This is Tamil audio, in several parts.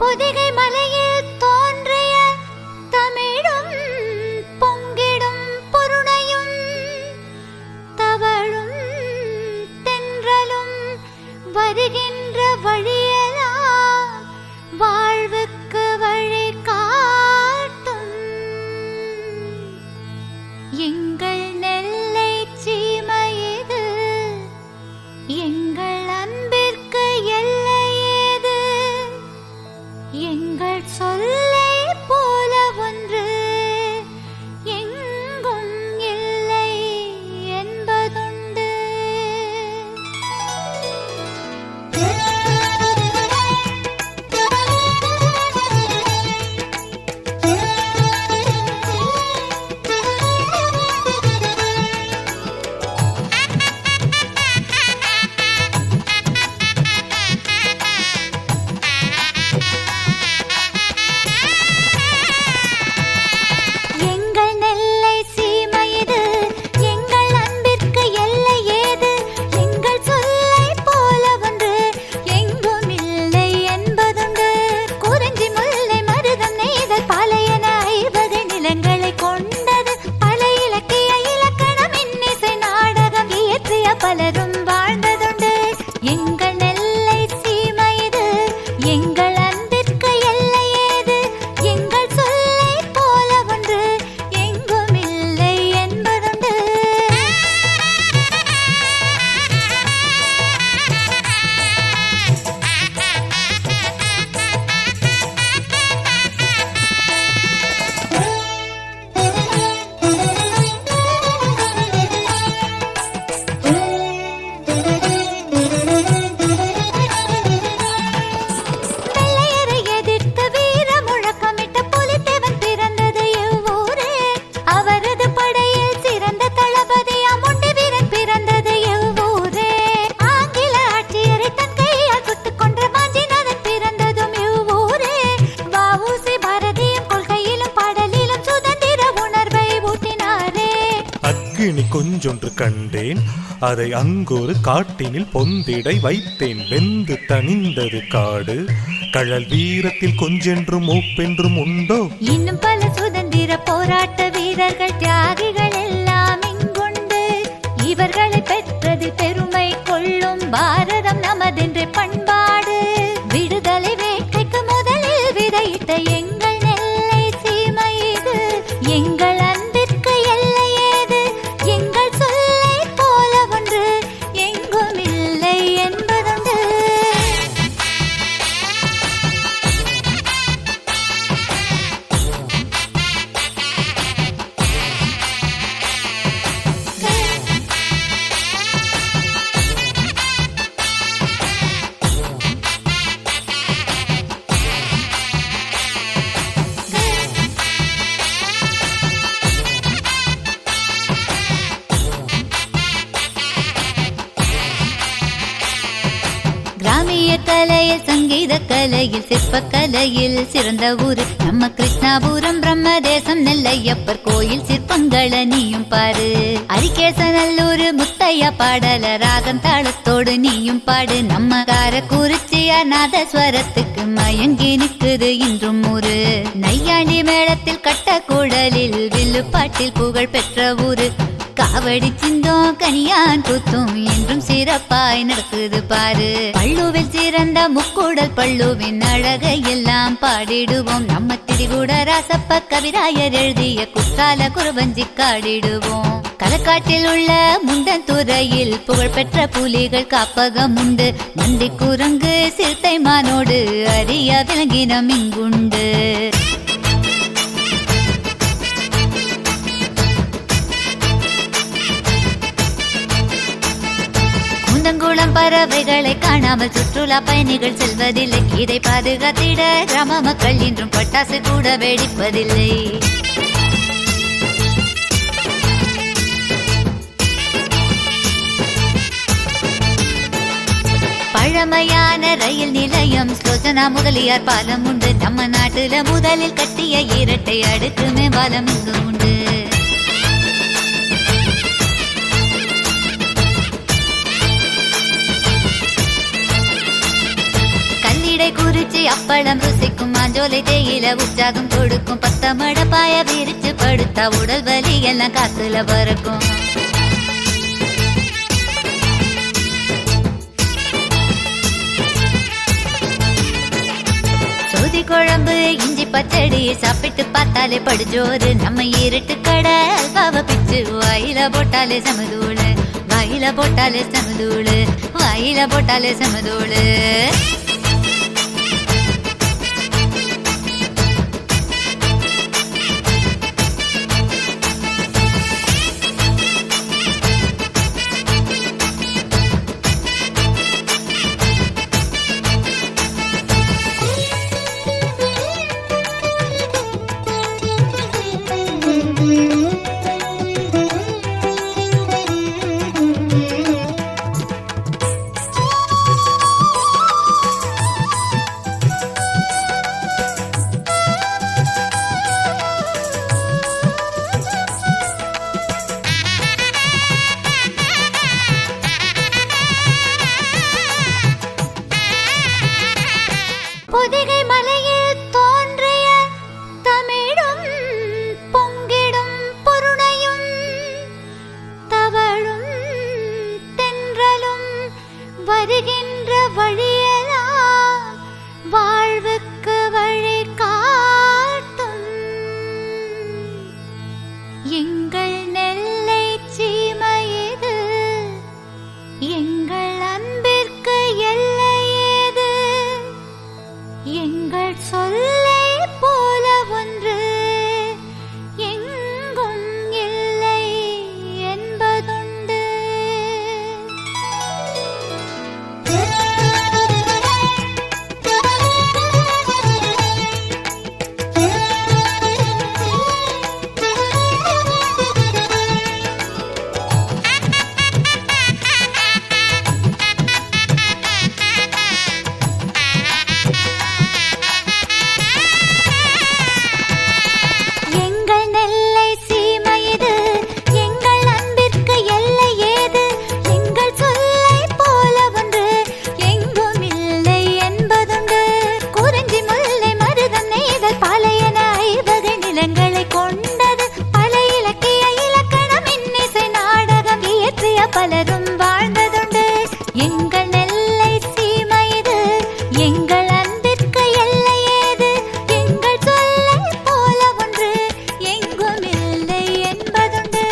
பொதிகை மலையில் தோன்றிய தமிழும் பொங்கிடும் பொருணையும் தவழும் தென்றலும் வருகின்ற வழியெல்லாம் வாழ்வுக்கு வழி காட்டும் எங்கள் நெல்லை சீமை இது எங்கள் அன்பிற்கு எல்லை ஏது எங்கள் சொல்லை போல ஒன்று எங்கும் இல்லை என்பதுண்டு. பலரும் வாழ்ந்ததுண்டு எங்கள் நெல்லை சீமை இது எங்கள் அன்பிற்கு எல்லை ஏது எங்கள் சொல்லை போல ஒன்று எங்கும் இல்லை என்பதுண்டு. கொஞ்சொன்று கண்டேன் அதை அங்கொரு காட்டினில் பொந்திடை வைத்தேன் வெந்து தணிந்தது காடு கழல் வீரத்தில் கொஞ்சென்றும் மூப்பென்றும் உண்டோ. இன்னும் பல சுதந்திர போராட்ட வீரர்கள் தியாகிகள் எல்லாம் இங்குண்டு இவர்களை பெற்றது பெருமை கொள்ளும் பாரதம் நமதென்ற பண்பாடு விடுதலை வேட்கைக்கு முதலில் விதையிட்ட எங்கள் நெல்லை சீமை இது எங்கள் அன்பிற்கு எல்லை ஏது எங்கள் சொல்லை போல ஒன்று எங்கும் இல்லை என்பதுண்டு. கிராமிய கலையில் சங்கீத கலையில் சிற்ப கலையில் சிறந்த ஊரு நம்ம கிருஷ்ணாபுரம் பிரம்மதேசம் நெல்லையப்பர் கோயில் சிற்பங்கள நீயும் பாரு. அரிகேசநல்லூர் முத்தையா பாடல ராகம் தாளத்தோடு நீயும் பாடு. நம்ம காரக்குறிச்சியா நாதஸ்வரத்துக்கு மயங்கி நிற்குது இன்றும் ஊரு. நையாண்டி மேளத்தில் கட்ட கூடலில் வில்லு பாட்டில் புகழ் பெற்ற ஊரு. காவடி சிந்தோம் கனியான் கூத்தும் என்றும் சிறப்பாய் நடக்குது பாரு. பள்ளுவில் சிறந்த முக்கூடல் பள்ளுவின் அழகை எல்லாம் பாடிடுவோம். நம்ம திரிகூட ராசப்ப கவிராயர் எழுதிய குற்றால குருவஞ்சி காடிடுவோம். களக்காட்டில் உள்ள முண்டன் துறையில் புகழ்பெற்ற புலிகள் காப்பகம் உண்டு. நந்தி குரங்கு சிறுத்தை மானோடு அரிய விலங்கினம் இங்குண்டு. குந்தங்குளம் பறவைகளை காணாமல் சுற்றுலா பயணிகள் செல்வதில்லை. இதை பாதுகாத்திட கிராம மக்கள் இன்றும் பட்டாசு கூட வெடிப்பதில்லை. பழமையான ரயில் நிலையம் ஸ்லோஜனா முதலியார் பாலம் உண்டு. நம்ம நாட்டுல முதலில் கட்டிய இரட்டை அடுக்கு மேம்பாலம் இங்கு உண்டு. இடை குறிச்சி அப்பளம் ருசிக்கும் மாஞ்சோலை தேயில உற்சாகம் கொடுக்கும் 10 மட பாய விரிச்சு படுத்தா உடல் வலி எல்லாம் காத்துல பறக்கும் சோதி குழம்பு இஞ்சி பச்சடி சாப்பிட்டு பார்த்தாலே படுஜோறு நம்ம இருட்டு கடை அல்வாவை பிச்சு வாயில போட்டாலே சமதூளு வாயில போட்டாலே சமதூளு வாயில போட்டாலே சமதூளு பொதிகை மலையில் தோன்றிய தமிழும் பொங்கிடும் பொருணையும் தவழும் தென்றலும் வருகின்ற வழியெல்லாம் வாழ்வுக்கு வழி காட்டும் எங்கள் நெல்லை சீமை இது எங்கள் அன்பிற்கு எல்லை ஏது எங்கள் சொல்லை போல ஒன்று எங்கும் இல்லை என்பதுண்டு எங்கள் நெல்லை சீமை இது எங்கள் அன்பிற்கு எல்லை ஏது எங்கள் சொல்லை போல ஒன்று எங்கும் இல்லை என்பதுண்டு குறிஞ்சி முல்லை மருதம் நெய்தல் பாலையன 5 வகை நிலங்களை கொண்டது பல இலக்கிய இலக்கணம் இன்னிசை நாடகம் இயற்றிய பலரும் வாழ்ந்ததுண்டு எங்கள் நெல்லை சீமை இது எங்கள் அன்பிற்கு எல்லை ஏது எங்கள் சொல்லை போல ஒன்று எங்கும் இல்லை என்பதுண்டு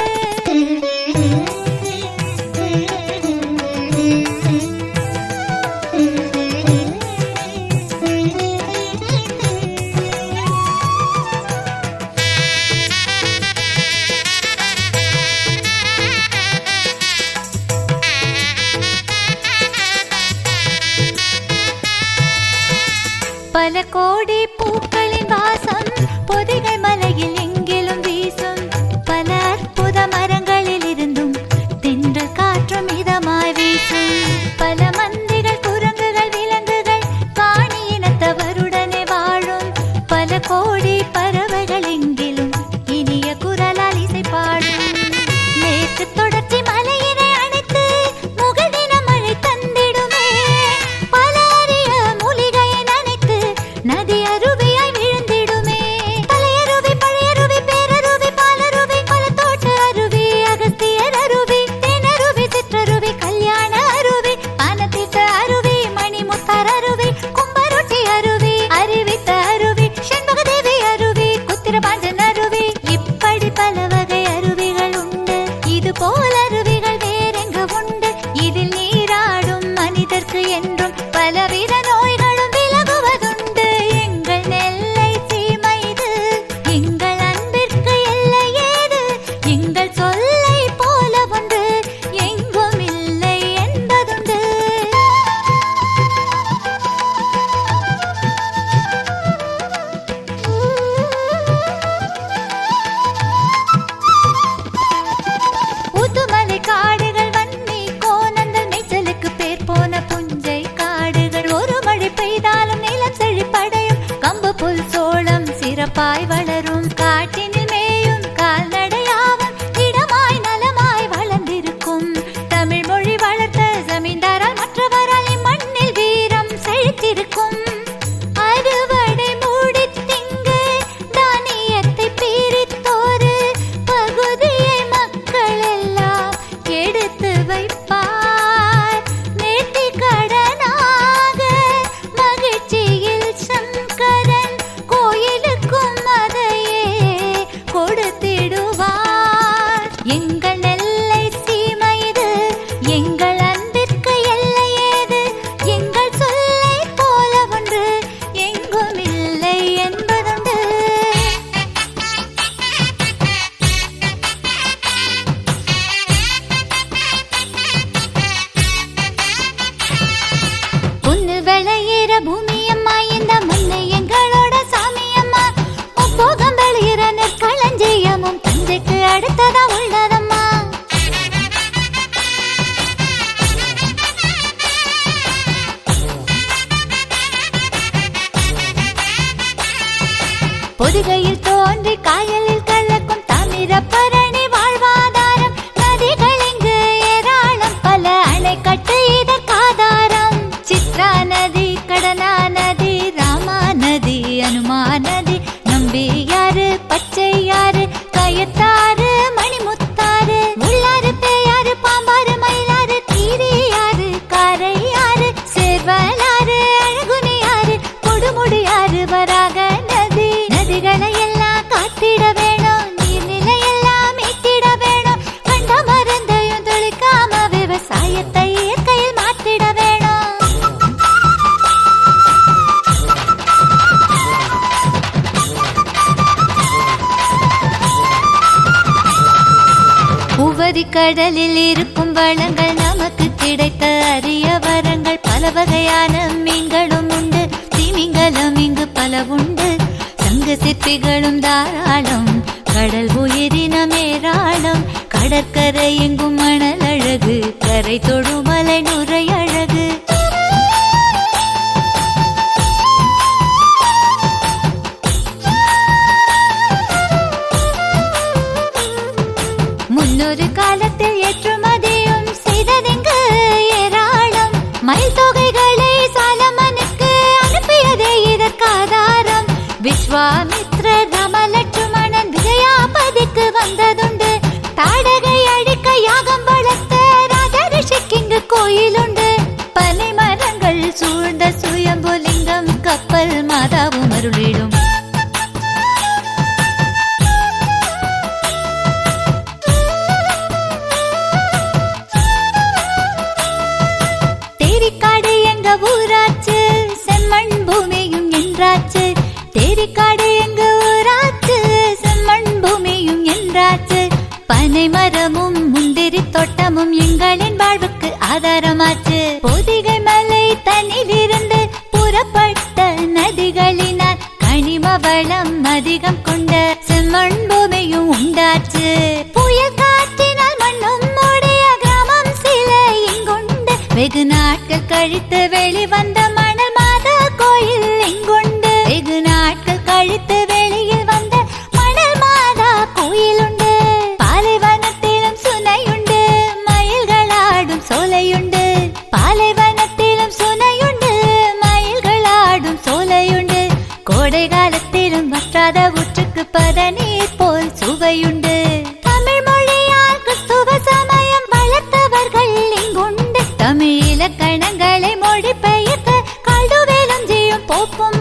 பல கோடி பூக்களின் வாசம் பொதிகை மலையில் எங்கிலும் வீசும் பல அற்புத மரங்களில் இருந்தும் தென்றல் காற்றும் இதமாய் வீசும் பல மந்திகள் குரங்குகள் விலங்குகள் காணி இனத்தவருடனே வாழும் பல கோடி பறவைகள் எங்கிலும் இனிய குரலால் இசை பாடும் மேற்கு தொடர்ச்சி மலையினை அணைத்து முகதின மழை தந்திடுமே பல அரிய மூலிகையை நனைத்து நதி அருவியாய் விழுந்திடுமே தலைய பொதிகையில் தோன்றி காயலில் கலக்கும் தாமிரபரணி வாழ்வாதாரம். நதிகள் இங்கு ஏராளம், பல அணைக்கட்டு இதற்காதாரம். சித்ரா நதி, கடனா நதி, ராமா நதி, அனுமா நதி, நம்பியாறு, பச்சையாறு, கயத்தாறு, மணிமுத்தாறு, உள்ளாறு, பேயாறு, பாம்பாறு, மயிலாறு, கீரியாறு, காரையாறு, சேர்வலாறு, அழகுனியாறு, கொடுமுடியாறு, வராக நதி. நதிகளை எல்லாம் காத்திட வேணும், நீர்நிலை எல்லாம் மீட்டிட வேணும். கண்ட மருந்தையும் தொழிக்காம விவசாயத்தை இயற்கையில் மாற்றிட வேணும். உவரி கடலில் இருக்கும் வளங்கள் நமக்கு கிடைத்த அரிய வரங்கள். பல வகையான மீன்களும் உண்டு, திமிங்கலம் இங்கு பல உண்டு. சங்க சிற்பிகளும் தாராளம், கடல் உயிரினம் ஏராளம். கடற்கரை எங்கும் மணல் அழகு, கரை தொடுமலை நுரை அழகு. முன்னொரு காலத்தில் ஏற்றுமதியும் செய்ததெங்கு ஏராளம். மயில் தொகைகளை சாலமனுக்கு அனுப்பியதே இதற்காதாரம். விஸ்வாமித்ர ராமலட்சுமணன் விஜயாபதிக்கு வந்ததுண்டு. தாடகை அழிக்க யாகம் வளர்த்த ராஜரிஷிக்கு இங்கு கோயிலுண்டு. பனை மரங்கள் சூழ்ந்த சுயம்புலிங்கம், கப்பல் மாதாவும் அருளிடும். தேரிக்காடு எங்க ஊராச்சு, செம்மண் பூமியும் என்றாச்சு. தேரிக்காடு எங்க ஊராச்சு, செம்மண் பூமியும் என்றாச்சு. பனை மரமும் முந்திரி தோட்டமும் எங்களின் வாழ்வுக்கு ஆதாரமாச்சு. பொதிகை மலை தனிலிருந்து புறப்பட்ட நதிகளினால் கனிம வளம் அதிகம் கொண்ட செம்மண் பூமியும் உண்டாச்சு. புயல் காற்றினால் மண்ணும் மூடிய கிராமம் சில இங்குண்டு. வெகு நாட்கள் கழித்து வெளிவந்த மணல் மாதா கோயில் இங்குண்டு. வெகு நாட்கள் கழித்து வெளியில் வந்த மணல் மாதா கோயிலுண்டு. பாலைவனத்திலும் சுனையுண்டு, மயில்களாடும் சோலையுண்டு. பாலைவனத்திலும் சுனையுண்டு, மயில்களாடும் சோலையுண்டு. கோடை காலத்திலும் வற்றாத ஊற்றுக்கு பதநீர் போல் சுவையுண்டு. தமிழ் மொழியால் கிறிஸ்துவ சமயம் வளர்த்தவர்கள் இங்குண்டு. தமிழ் இலக்கணங்களை மொழிபெயர்க்க கல்டுவேலும் ஜெயும் போப்பும்